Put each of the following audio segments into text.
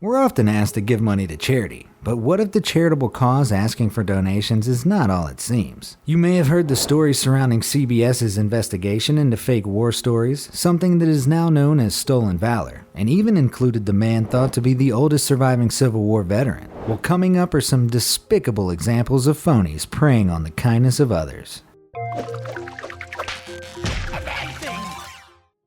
We're often asked to give money to charity, but what if the charitable cause asking for donations is not all it seems? You may have heard the stories surrounding CBS's investigation into fake war stories, something that is now known as stolen valor, and even included the man thought to be the oldest surviving Civil War veteran. Well, coming up are some despicable examples of phonies preying on the kindness of others.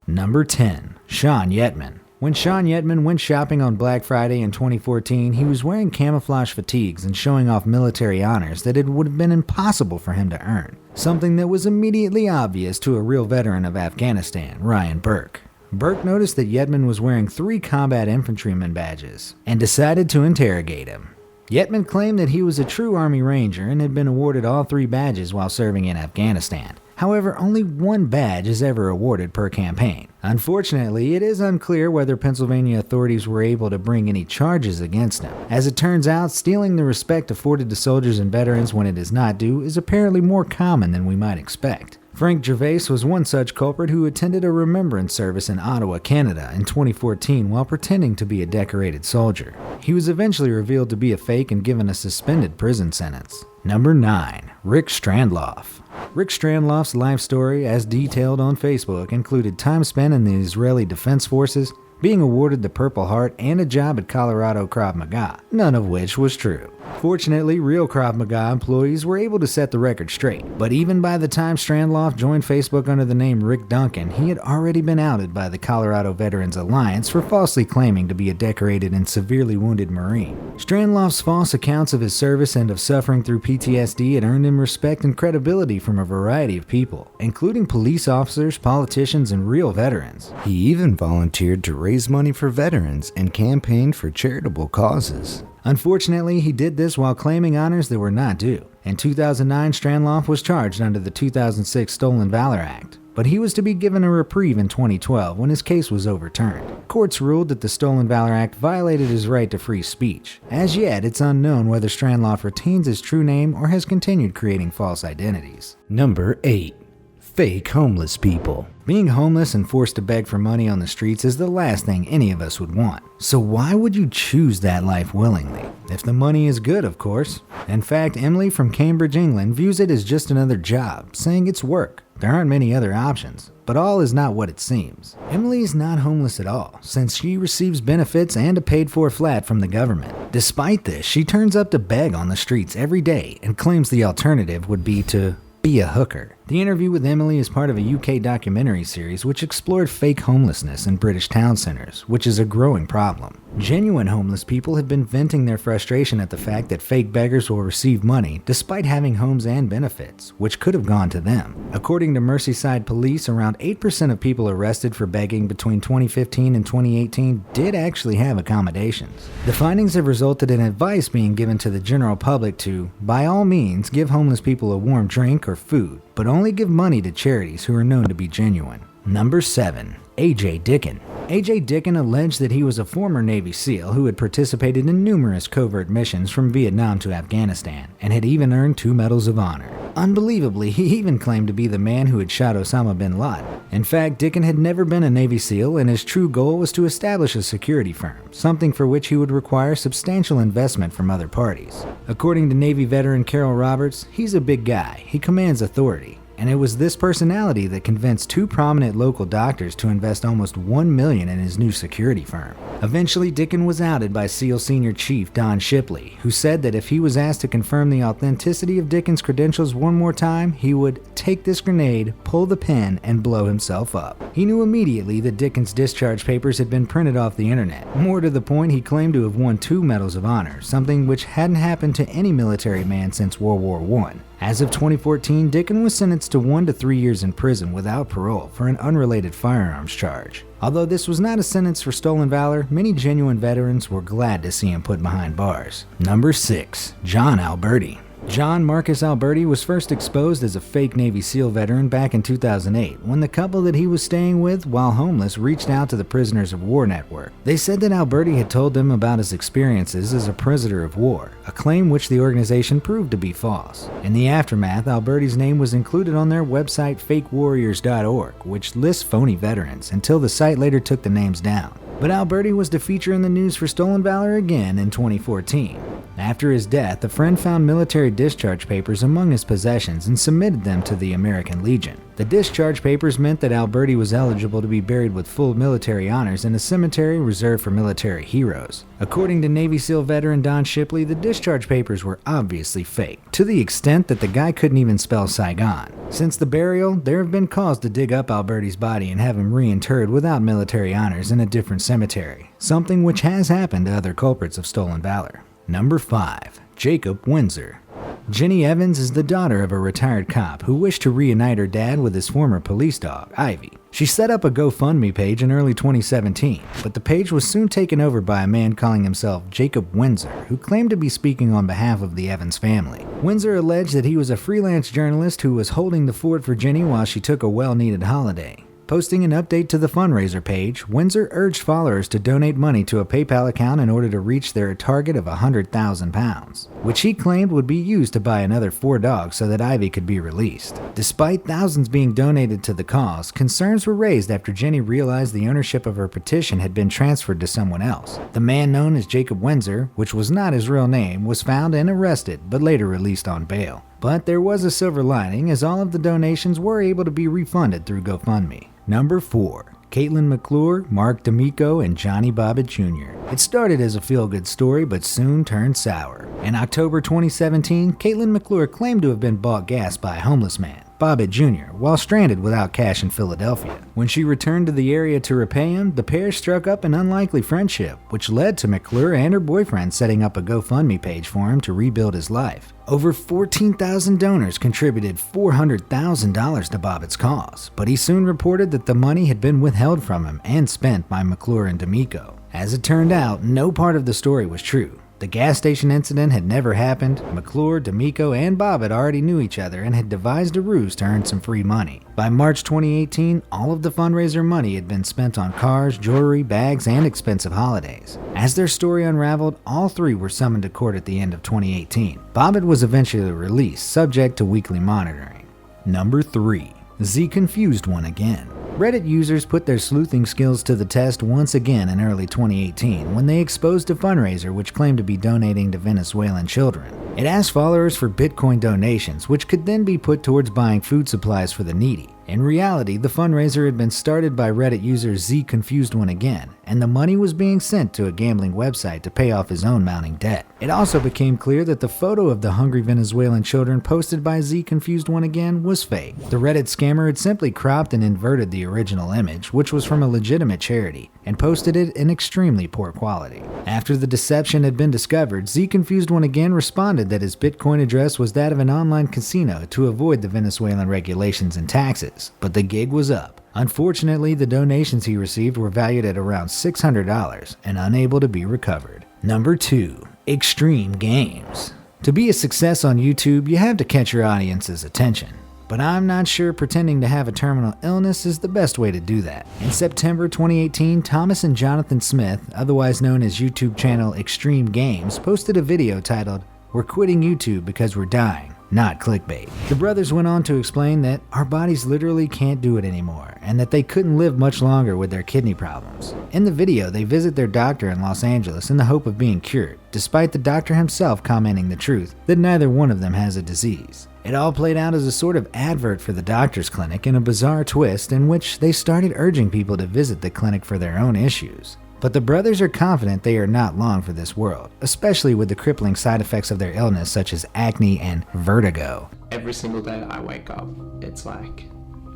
Number 10. Sean Yetman. When Sean Yetman went shopping on Black Friday in 2014, he was wearing camouflage fatigues and showing off military honors that it would have been impossible for him to earn, something that was immediately obvious to a real veteran of Afghanistan, Ryan Burke. Burke noticed that Yetman was wearing 3 combat infantryman badges and decided to interrogate him. Yetman claimed that he was a true Army Ranger and had been awarded all 3 badges while serving in Afghanistan. However, only 1 badge is ever awarded per campaign. Unfortunately, it is unclear whether Pennsylvania authorities were able to bring any charges against him. As it turns out, stealing the respect afforded to soldiers and veterans when it is not due is apparently more common than we might expect. Frank Gervais was one such culprit who attended a remembrance service in Ottawa, Canada in 2014 while pretending to be a decorated soldier. He was eventually revealed to be a fake and given a suspended prison sentence. Number 9. Rick Strandloff. Rick Strandloff's life story, as detailed on Facebook, included time spent in the Israeli Defense Forces, being awarded the Purple Heart, and a job at Colorado Krav Maga, none of which was true. Fortunately, real Krav Maga employees were able to set the record straight, but even by the time Strandloff joined Facebook under the name Rick Duncan, he had already been outed by the Colorado Veterans Alliance for falsely claiming to be a decorated and severely wounded Marine. Strandloff's false accounts of his service and of suffering through PTSD had earned him respect and credibility from a variety of people, including police officers, politicians, and real veterans. He even volunteered to raise money for veterans and campaigned for charitable causes. Unfortunately, he did this while claiming honors that were not due. In 2009, Strandloff was charged under the 2006 Stolen Valor Act, but he was to be given a reprieve in 2012 when his case was overturned. Courts ruled that the Stolen Valor Act violated his right to free speech. As yet, it's unknown whether Strandloff retains his true name or has continued creating false identities. Number 8. Fake homeless people. Being homeless and forced to beg for money on the streets is the last thing any of us would want. So why would you choose that life willingly? If the money is good, of course. In fact, Emily from Cambridge, England views it as just another job, saying it's work. There aren't many other options, but all is not what it seems. Emily is not homeless at all, since she receives benefits and a paid-for flat from the government. Despite this, she turns up to beg on the streets every day and claims the alternative would be to be a hooker. The interview with Emily is part of a UK documentary series which explored fake homelessness in British town centers, which is a growing problem. Genuine homeless people have been venting their frustration at the fact that fake beggars will receive money despite having homes and benefits, which could have gone to them. According to Merseyside police, around 8% of people arrested for begging between 2015 and 2018 did actually have accommodations. The findings have resulted in advice being given to the general public to, by all means, give homeless people a warm drink or food, but only give money to charities who are known to be genuine. Number 7. A.J. Dickon. A.J. Dickon alleged that he was a former Navy SEAL who had participated in numerous covert missions from Vietnam to Afghanistan and had even earned 2 Medals of Honor. Unbelievably, he even claimed to be the man who had shot Osama bin Laden. In fact, Dickon had never been a Navy SEAL, and his true goal was to establish a security firm, something for which he would require substantial investment from other parties. According to Navy veteran Carol Roberts, he's a big guy. He commands authority. And it was this personality that convinced 2 prominent local doctors to invest almost $1 million in his new security firm. Eventually, Dickon was outed by SEAL Senior Chief Don Shipley, who said that if he was asked to confirm the authenticity of Dickon's credentials one more time, he would take this grenade, pull the pin, and blow himself up. He knew immediately that Dickon's discharge papers had been printed off the internet. More to the point, he claimed to have won 2 Medals of Honor, something which hadn't happened to any military man since World War I. As of 2014, Dickon was sentenced to 1 to 3 years in prison without parole for an unrelated firearms charge. Although this was not a sentence for stolen valor, many genuine veterans were glad to see him put behind bars. Number 6. John Alberti. John Marcus Alberti was first exposed as a fake Navy SEAL veteran back in 2008 when the couple that he was staying with while homeless reached out to the Prisoners of War Network. They said that Alberti had told them about his experiences as a prisoner of war, a claim which the organization proved to be false. In the aftermath, Alberti's name was included on their website fakewarriors.org, which lists phony veterans, until the site later took the names down. But Alberti was to feature in the news for stolen valor again in 2014. After his death, a friend found military discharge papers among his possessions and submitted them to the American Legion. The discharge papers meant that Alberti was eligible to be buried with full military honors in a cemetery reserved for military heroes. According to Navy SEAL veteran Don Shipley, the discharge papers were obviously fake, to the extent that the guy couldn't even spell Saigon. Since the burial, there have been calls to dig up Alberti's body and have him reinterred without military honors in a different cemetery, something which has happened to other culprits of stolen valor. Number 5. Jacob Windsor. Jenny Evans is the daughter of a retired cop who wished to reunite her dad with his former police dog, Ivy. She set up a GoFundMe page in early 2017, but the page was soon taken over by a man calling himself Jacob Windsor, who claimed to be speaking on behalf of the Evans family. Windsor alleged that he was a freelance journalist who was holding the fort for Jenny while she took a well-needed holiday. Posting an update to the fundraiser page, Windsor urged followers to donate money to a PayPal account in order to reach their target of £100,000, which he claimed would be used to buy another 4 dogs so that Ivy could be released. Despite thousands being donated to the cause, concerns were raised after Jenny realized the ownership of her petition had been transferred to someone else. The man known as Jacob Windsor, which was not his real name, was found and arrested, but later released on bail. But there was a silver lining, as all of the donations were able to be refunded through GoFundMe. Number 4. Kaitlin McClure, Mark D'Amico, and Johnny Bobbitt Jr. It started as a feel-good story, but soon turned sour. In October 2017, Kaitlin McClure claimed to have been bought gas by a homeless man, Bobbitt Jr., while stranded without cash in Philadelphia. When she returned to the area to repay him, the pair struck up an unlikely friendship, which led to McClure and her boyfriend setting up a GoFundMe page for him to rebuild his life. Over 14,000 donors contributed $400,000 to Bobbitt's cause, but he soon reported that the money had been withheld from him and spent by McClure and D'Amico. As it turned out, no part of the story was true. The gas station incident had never happened. McClure, D'Amico, and Bobbitt already knew each other and had devised a ruse to earn some free money. By March 2018, all of the fundraiser money had been spent on cars, jewelry, bags, and expensive holidays. As their story unraveled, all 3 were summoned to court at the end of 2018. Bobbitt was eventually released, subject to weekly monitoring. Number 3. Zconfusion1 Again. Reddit users put their sleuthing skills to the test once again in early 2018 when they exposed a fundraiser which claimed to be donating to Venezuelan children. It asked followers for Bitcoin donations, which could then be put towards buying food supplies for the needy. In reality, the fundraiser had been started by Reddit user Zconfusion1 Again, and the money was being sent to a gambling website to pay off his own mounting debt. It also became clear that the photo of the hungry Venezuelan children posted by Zconfusion1 Again was fake. The Reddit scammer had simply cropped and inverted the original image, which was from a legitimate charity, and posted it in extremely poor quality. After the deception had been discovered, Zconfusion1 Again responded that his Bitcoin address was that of an online casino to avoid the Venezuelan regulations and taxes, but the gig was up. Unfortunately, the donations he received were valued at around $600 and unable to be recovered. Number 2. Extreme Games. To be a success on YouTube, you have to catch your audience's attention. But I'm not sure pretending to have a terminal illness is the best way to do that. In September 2018, Thomas and Jonathan Smith, otherwise known as YouTube channel Extreme Games, posted a video titled, "We're quitting YouTube because we're dying." Not clickbait. The brothers went on to explain that our bodies literally can't do it anymore, and that they couldn't live much longer with their kidney problems. In the video, they visit their doctor in Los Angeles in the hope of being cured, despite the doctor himself commenting the truth that neither one of them has a disease. It all played out as a sort of advert for the doctor's clinic in a bizarre twist in which they started urging people to visit the clinic for their own issues. But the brothers are confident they are not long for this world, especially with the crippling side effects of their illness such as acne and vertigo. Every single day I wake up, it's like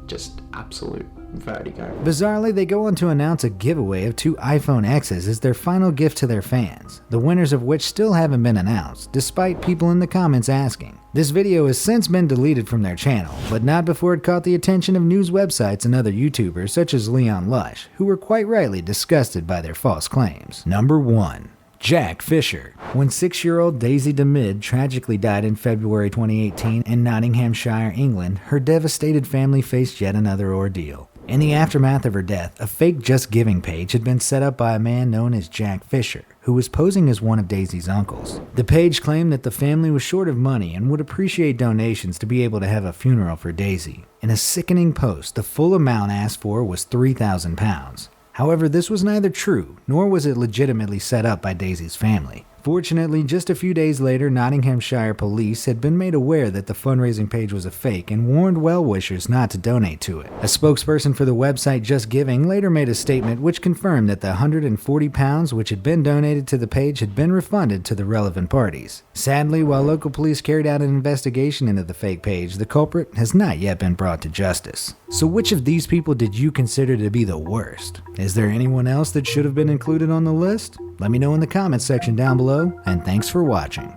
just absolute vertigo. Bizarrely, they go on to announce a giveaway of 2 iPhone X's as their final gift to their fans, the winners of which still haven't been announced, despite people in the comments asking. This video has since been deleted from their channel, but not before it caught the attention of news websites and other YouTubers such as Leon Lush, who were quite rightly disgusted by their false claims. Number 1. Jack Fisher. When 6-year-old Daisy DeMid tragically died in February 2018 in Nottinghamshire, England, her devastated family faced yet another ordeal. In the aftermath of her death, a fake Just Giving page had been set up by a man known as Jack Fisher, who was posing as one of Daisy's uncles. The page claimed that the family was short of money and would appreciate donations to be able to have a funeral for Daisy. In a sickening post, the full amount asked for was £3,000. However, this was neither true, nor was it legitimately set up by Daisy's family. Fortunately, just a few days later, Nottinghamshire police had been made aware that the fundraising page was a fake and warned well-wishers not to donate to it. A spokesperson for the website Just Giving later made a statement which confirmed that the £140 which had been donated to the page had been refunded to the relevant parties. Sadly, while local police carried out an investigation into the fake page, the culprit has not yet been brought to justice. So which of these people did you consider to be the worst? Is there anyone else that should have been included on the list? Let me know in the comments section down below, and thanks for watching.